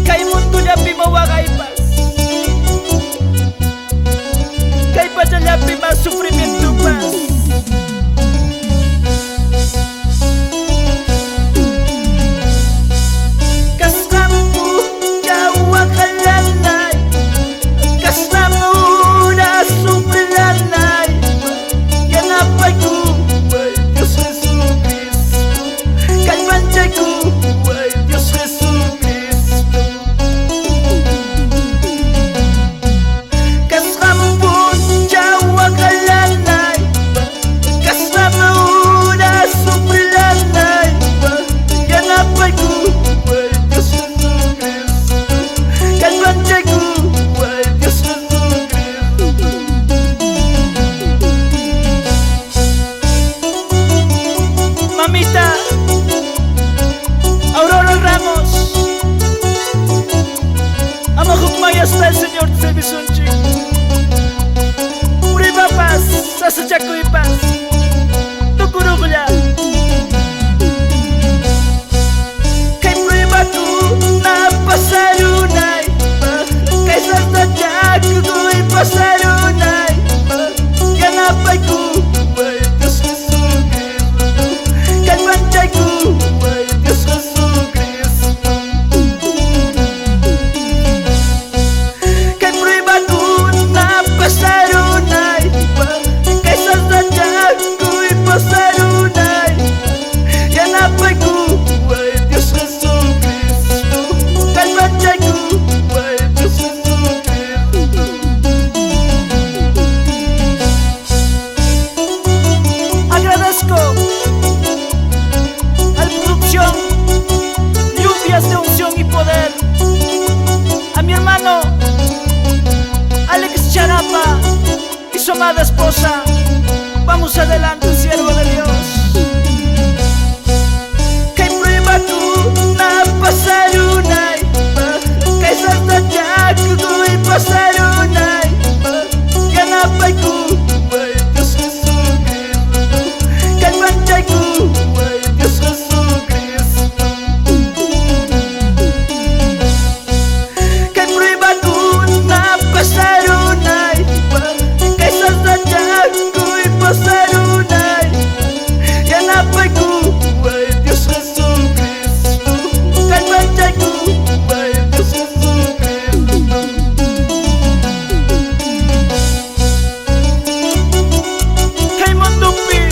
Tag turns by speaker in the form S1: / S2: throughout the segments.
S1: Kay mundo llapi mawakaypas, kay pacha llapi mas sufrimiento pas. Kasnamu jawa kalanay, kasnamu na sufrilanay. Yanapay ko ay Diyos Jesucristo, kay panchay ko ay Diyos Jesucristo. Mamita Aurora Ramos, amo hukmaya hasta el Señor de Servisunchi. Uriba Paz, Sasa Chaco y Paz, Tucuruguya. Kay prueba tu na pasarunay, kay Sasa Chaco y pasarunay. Yanapay ko ay Diyos Jesucristo, kay panchay ko ay Diyos Jesucristo. Kay prueba ko na pasarunay, kay sasadyak ko'y pasarunay. Yanapay ko ay Diyos Jesucristo, kay panchay ko ay Diyos Jesucristo. Agradezco al producción Lluvias de Unción y Poder, a mi hermano Alex Charapa y su amada esposa. Vamos adelante, siervo de Dios. Kay prueba tu na pasarunay, kay sasadyak ko'y pasarunay. Yanapay ko ay Diyos Jesucristo, kay panchay ko ay Diyos Jesucristo. Kay prueba ko na pasarunay, kay sasadyak ko'y pasarunay. Yanapay ko ay Diyos Jesucristo, kay panchay ko ay Diyos Jesucristo. Kay Mondupi,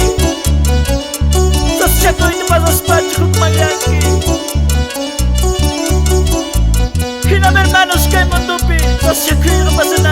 S1: sa ko'y napasaspacho hukmayaki. Hinam hermanos kay Mondupi, sa ko'y napasana.